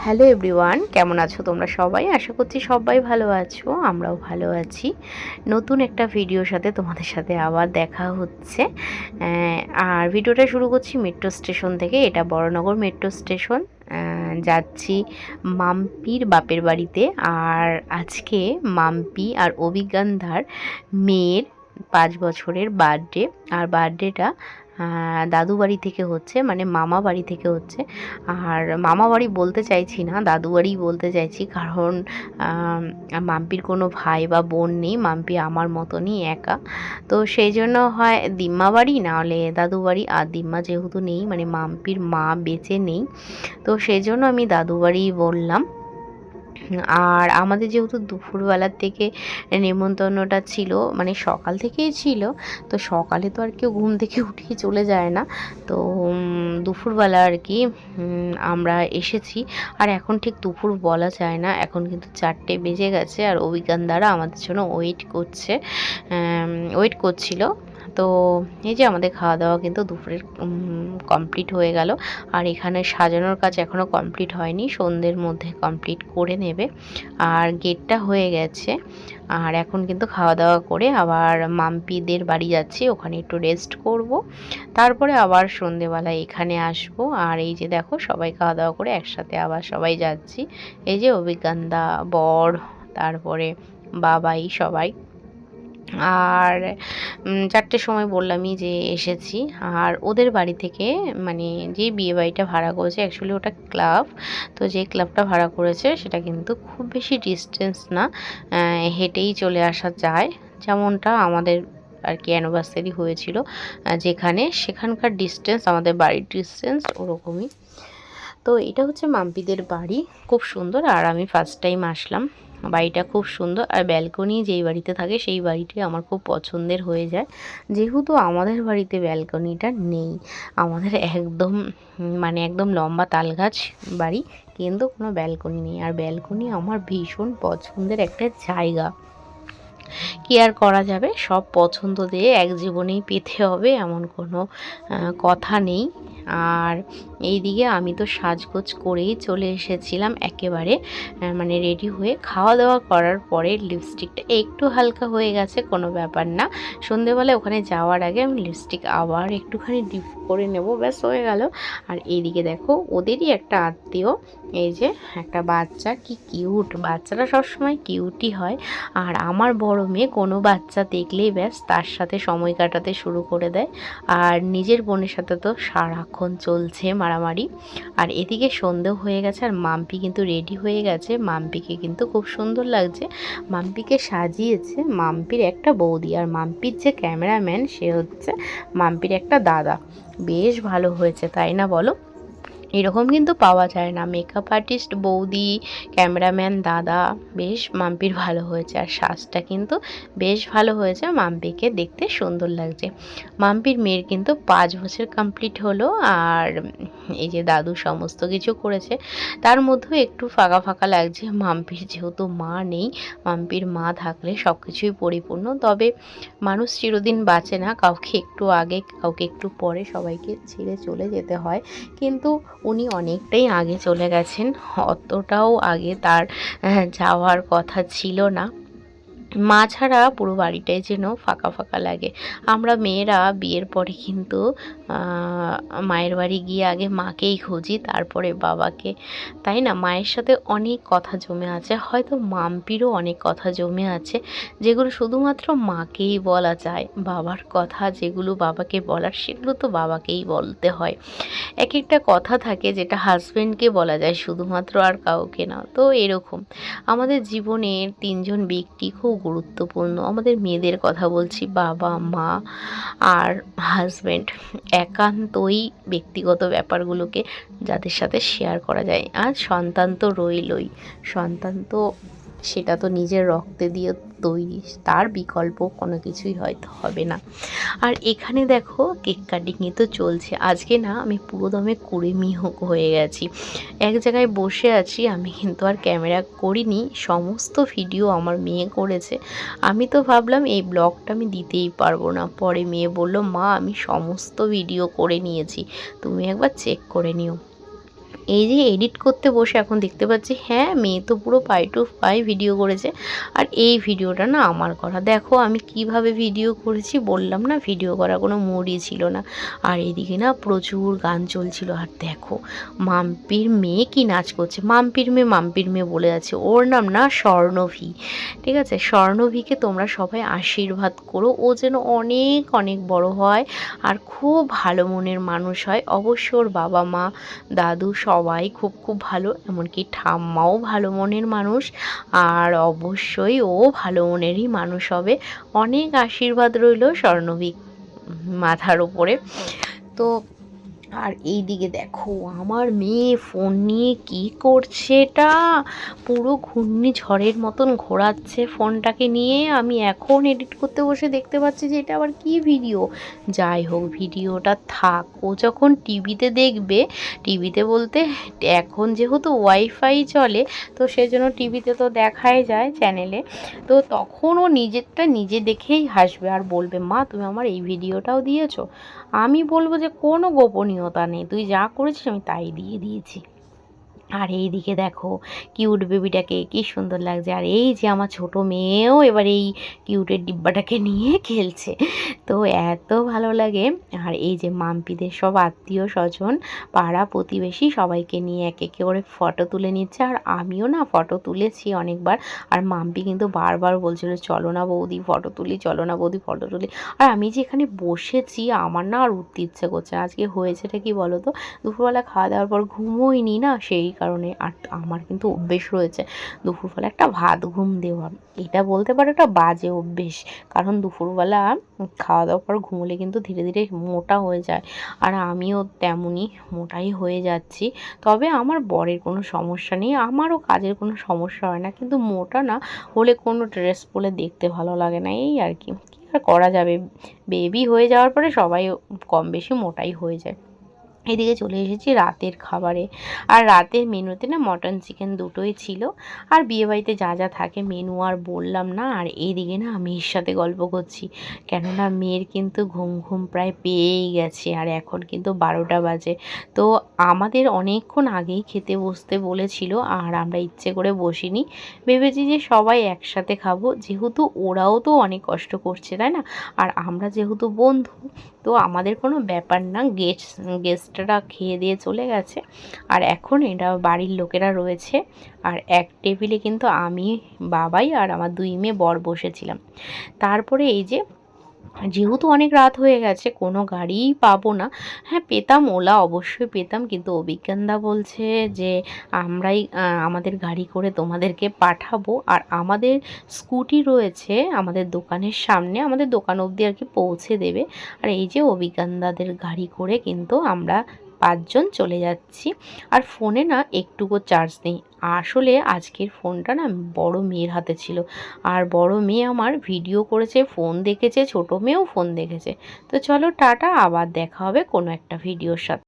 Hello everyone, কেমন আছো তোমরা সবাই? আশা করছি সবাই ভালো আছো, আমরাও ভালো আছি। নতুন একটা ভিডিওর সাথে তোমাদের সাথে আবার দেখা হচ্ছে। আর ভিডিওটা শুরু করছি মেট্রো স্টেশন থেকে। এটা বড়নগর মেট্রো স্টেশন। যাচ্ছি মাম্পির বাপের বাড়িতে। আর আজকে মাম্পি আর অভিজ্ঞানধার মেয়ের 5 বছরের বার্থডে। আর বার্থডেটা দাদু বাড়ি থেকে হচ্ছে, মানে মামা বাড়ি থেকে হচ্ছে। আর মামা বাড়ি বলতে চাইছি না, দাদু বাড়িই বলতে চাইছি, কারণ মাম্পির কোনো ভাই বা বোন নেই। মাম্পি আমার মতনই একা, তো সেই জন্য হয় দিম্মা বাড়ি, নাহলে দাদু বাড়ি। আর দিম্মা যেহেতু নেই, মানে মাম্পির মা বেঁচে নেই, তো সেই জন্য আমি দাদু বাড়িই বললাম। আর আমাদের যেহেতু দুপুরবেলার থেকে নেমন্তন্নটা ছিল, মানে সকাল থেকেই ছিল, তো সকালে তো আর কেউ ঘুম থেকে উঠিয়ে চলে যায় না। তো দুপুরবেলা আর কি আমরা এসেছি। আর এখন ঠিক দুপুর বলা যায় না, এখন কিন্তু 4টে বেজে গেছে। আর অভিজ্ঞান দ্বারা আমাদের জন্য ওয়েট করছিল। তো এই যে আমাদের খাওয়া দাওয়া কিন্তু দুপুরের কমপ্লিট হয়ে গেল। আর এখানে সাজানোর কাজ এখনও কমপ্লিট হয়নি, সন্ধ্যের মধ্যে কমপ্লিট করে নেবে। আর গেটটা হয়ে গেছে। আর এখন কিন্তু খাওয়া দাওয়া করে আবার মাম্পিদের বাড়ি যাচ্ছি, ওখানে একটু রেস্ট করব, তারপরে আবার সন্ধেবেলা এখানে আসব। আর এই যে দেখো সবাই খাওয়া দাওয়া করে একসাথে আবার সবাই যাচ্ছি। এই যে অভিজ্ঞানদা, বর, তারপরে বাবাই, সবাই। আর 4টের সময় বললামই যে এসেছি। আর ওদের বাড়ি থেকে, মানে যে বিয়ে বাড়িটা ভাড়া করেছে, অ্যাকচুয়ালি ওটা ক্লাব, তো যে ক্লাবটা ভাড়া করেছে সেটা কিন্তু খুব বেশি ডিস্টেন্স না, হেঁটেই চলে আসা যায়। যেমনটা আমাদের আর কি অ্যানিভার্সারি হয়েছিল যেখানে, সেখানকার ডিস্টেন্স আমাদের বাড়ির ডিস্টেন্স ওরকমই। তো এটা হচ্ছে মাম্পিদের বাড়ি, খুব সুন্দর। আর আমি ফার্স্ট টাইম আসলাম, বাড়িটা খুব সুন্দর। আর ব্যালকনি যেই বাড়িতে থাকে সেই বাড়িটি আমার খুব পছন্দের হয়ে যায়। যেহেতু আমাদের বাড়িতে ব্যালকনিটা নেই, আমাদের একদম মানে একদম লম্বা তালগাছ বাড়ি, কিন্তু কোনো ব্যালকনি নেই। আর ব্যালকনি আমার ভীষণ পছন্দের একটা জায়গা। কি আর করা যাবে, সব পছন্দ দিয়ে এক জীবনেই পেতে হবে এমন কোনো কথা নেই। আর এইদিকে আমি তো সাজগোজ করেই চলে এসেছিলাম একেবারে, মানে রেডি হয়ে। খাওয়া দাওয়া করার পরে লিপস্টিকটা একটু হালকা হয়ে গেছে, কোনো ব্যাপার না। সন্ধেবেলায় ওখানে যাওয়ার আগে আমি লিপস্টিক আবার একটুখানি ডিপ করে নেব, ব্যাস হয়ে গেল। আর এইদিকে দেখো ওদেরই একটা আত্মীয়, এই যে একটা বাচ্চা, কি কিউট, বাচ্চারা সবসময় কিউটই হয়। আর আমার বড় মেয়ে কোনো বাচ্চা দেখলেই ব্যাস তার সাথে সময় কাটাতে শুরু করে দেয়। আর নিজের বোনের সাথে তো সারাক্ষণ চলছে মারামারি। আর এদিকে সন্ধেও হয়ে গেছে, আর মাম্পি কিন্তু রেডি হয়ে গেছে। মাম্পিকে কিন্তু খুব সুন্দর লাগছে। মাম্পিকে সাজিয়েছে মাম্পির একটা বৌদি, আর মাম্পির যে ক্যামেরাম্যান সে হচ্ছে মাম্পির একটা দাদা। বেশ ভালো হয়েছে, তাই না বলো? এরকম কিন্তু পাওয়া যায় না, মেকআপ আর্টিস্ট বৌদি, ক্যামেরাম্যান দাদা। বেশ মাম্পির ভালো হয়েছে। আর সাজটা কিন্তু বেশ ভালো হয়েছে, মাম্পিকে দেখতে সুন্দর লাগছে। মাম্পির মেয়ের কিন্তু 5 বছর কমপ্লিট হলো। আর এই যে দাদু সমস্ত কিছু করেছে, তার মধ্যেও একটু ফাঁকা ফাঁকা লাগছে। মাম্পির যেহেতু মা নেই, মাম্পির মা থাকলে সব কিছুই পরিপূর্ণ। তবে মানুষ চিরদিন বাঁচে না, কাউকে একটু আগে কাউকে একটু পরে সবাইকে ছেড়ে চলে যেতে হয়। কিন্তু উনি অনেকটাই আগে চলে গেছেন, অতটাও আগে তার যাওয়ার কথা ছিল না। মা ছাড়া পুরো বাড়িটাই যেন ফাঁকা ফাঁকা লাগে। আমরা মেয়েরা বিয়ের পরে কিন্তু মায়ের বাড়ি গিয়ে আগে মাকেই খুঁজি, তারপরে বাবাকে, তাই না? মায়ের সাথে অনেক কথা জমে আছে, হয়তো মাম্পিরও অনেক কথা জমে আছে, যেগুলো শুধুমাত্র মাকেই বলা যায়। বাবার কথা যেগুলো বাবাকে বলার, সেগুলো তো বাবাকেই বলতে হয়। এক একটা কথা থাকে যেটা হাজব্যান্ডকে বলা যায় শুধুমাত্র, আর কাউকে না। তো এরকম আমাদের জীবনের 3জন ব্যক্তি খুব গুরুত্বপূর্ণ। আমাদের মেয়েদের কথা বলছি, বাবা, মা আর হাজব্যান্ড। একান্তই ব্যক্তিগত ব্যাপারগুলোকে যাদের সাথে শেয়ার করা যায়। আর সন্তান তো রইলই, সন্তান তো সেটা তো নিজের রক্তে দিয়ে তৈরি, তার বিকল্প কোনো কিছুই হয়তো হবে না। আর এখানে দেখো কেক কাটিংই তো চলছে। আজকে না আমি পুরো দমে কুড়েমি হয়ে গেছি, এক জায়গায় বসে আছি। আমি কিন্তু আর ক্যামেরা করিনি, সমস্ত ভিডিও আমার মেয়ে করেছে। আমি তো ভাবলাম এই ব্লগটা আমি দিতেই পারবো না। পরে মেয়ে বলল, মা আমি সমস্ত ভিডিও করে নিয়েছি, তুমি একবার চেক করে নিও। এই যে এডিট করতে বসে এখন দেখতে পাচ্ছি হ্যাঁ মেয়ে তো পুরো পাই টু পাই ভিডিও করেছে। আর এই ভিডিওটা না আমার করা, দেখো আমি কিভাবে ভিডিও করেছি, বললাম না ভিডিও করার কোনো মুডই ছিল না। আর এদিকে না প্রচুর গান চলছিল। আর দেখো মাম্পির মেয়ে কি নাচ করছে, মাম্পির মেয়ে বলে আছে, ওর নাম না স্বর্ণভী, ঠিক আছে? স্বর্ণভীকে তোমরা সবাই আশীর্বাদ করো, ও যেন অনেক অনেক বড় হয় আর খুব ভালো মনের মানুষ হয়। অবশ্য ওর বাবা মা দাদু সবাই খুব খুব ভালো, এমনকি ঠাম্মাও ভালো মনের মানুষ। আর অবশ্যই ও ভালো মনেরই মানুষ হবে। অনেক আশীর্বাদ রইল স্বর্ণভী মাথার ওপরে। তো আর এই দিকে দেখো আমার মেয়ে ফোন নিয়ে কি করছে, এটা পুরো ঘূর্ণিঝড়ের মতন ঘোরাচ্ছে ফোনটাকে নিয়ে। আমি এখন এডিট করতে বসে দেখতে পাচ্ছি যে এটা আবার কি ভিডিও। যাই হোক ভিডিওটা থাক, ও যখন টিভিতে দেখবে, টিভিতে বলতে এখন যেহেতু ওয়াইফাই চলে তো সেজন্য টিভিতে তো দেখাই যায় চ্যানেলে, তো তখন ও নিজেরটা নিজে দেখেই হাসবে আর বলবে মা তুমি আমার এই ভিডিওটাও দিয়েছো। আমি বলবো যে কোনো গোপনীয়তা নেই, তুই যা করেছিস আমি তাই দিয়ে দিয়েছি। আর এই দিকে দেখো কিউট বেবিটাকে কি সুন্দর লাগছে। আর এই যে আমার ছোট মেয়েও এবার এই কিউটের ডিব্বাটাকে নিয়ে খেলছে, তো এত ভালো লাগে। আর এই যে মাম্পিদের সব আত্মীয় স্বজন পাড়া প্রতিবেশী সবাইকে নিয়ে এক এক করে ফটো তুলে নিচ্ছে। আর আমিও না ফটো তুলেছি অনেকবার। আর মাম্পি কিন্তু বারবার বলছিল চলো না বৌদি ফটো তুলি, চলো না বৌদি ফটো তুলি। আর আমি যে এখানে বসেছি আমার না আর উঠতে ইচ্ছে করছে। আজকে হয়েছেটা কি বলো তো, দুপুরবেলা খাওয়া দাওয়ার পর ঘুমোইনি না, সেই কারণে। আর আমার কিন্তু অভ্যেস রয়েছে দুপুরবেলা একটা ভাত ঘুম দেওয়া, এটা বলতে পারো একটা বাজে অভ্যেস। কারণ দুপুরবেলা খাওয়া দাওয়ার পর ঘুমোলে কিন্তু ধীরে ধীরে মোটা হয়ে যায়। আর আমিও তেমনই মোটাই হয়ে যাচ্ছি। তবে আমার বরের কোনো সমস্যা নেই, আমারও কাজের কোনো সমস্যা হয় না, কিন্তু মোটা না হলে কোনো ড্রেস পরে দেখতে ভালো লাগে না, এই আর কি। কী আর করা যাবে, বেবি হয়ে যাওয়ার পরে সবাই কম বেশি মোটাই হয়ে যায়। এদিকে চলে এসেছি রাতের খাবারে। আর রাতের মেনুতে না মটন চিকেন দুটোই ছিল। আর বিয়েবাড়িতে যা যা থাকে মেনু আর বললাম না। আর এইদিকে না মেয়ের সাথে গল্প করছি, কেননা মেয়ের কিন্তু ঘুম ঘুম প্রায় পেয়েই গেছে। আর এখন কিন্তু 12টা বাজে। তো আমাদের অনেকক্ষণ আগেই খেতে বসতে বলেছিল আর আমরা ইচ্ছে করে বসিনি, ভেবেছি যে সবাই একসাথে খাবো, যেহেতু ওরাও তো অনেক কষ্ট করছে তাই না। আর আমরা যেহেতু বন্ধু তো আমাদের কোনো ব্যাপার না, গেস্টরা খেয়ে দিয়ে চলে গেছে। আর এখন এটা বাড়ির লোকেরা রয়েছে। আর এক টেবিলে কিন্তু আমি, বাবাই আর আমার 2 মেয়ে বর বসেছিলাম। তারপরে এই যে যেহেতু অনেক রাত হয়ে গেছে কোনো গাড়িই পাবো না। হ্যাঁ পেতাম, ওলা অবশ্যই পেতাম, কিন্তু অভিজ্ঞানদা বলছে যে আমরাই আমাদের গাড়ি করে তোমাদেরকে পাঠাবো। আর আমাদের স্কুটি রয়েছে আমাদের দোকানের সামনে, আমাদের দোকান অবধি আর কি পৌঁছে দেবে। আর এই যে অভিজ্ঞানদাদের গাড়ি করে কিন্তু আমরা 5 জন চলে যাচ্ছি। আর ফোনে না একটুকু চার্জ নেই। আসলে আজকের ফোনটা না বড় মেয়ের হাতে ছিল। আর বড় মেয়ে আমার ভিডিও করেছে, ফোন দেখেছে, ছোট মেয়েও ফোন দেখেছে। তো চলো টাটা, আবার দেখা হবে কোনো একটা ভিডিওর সাথে।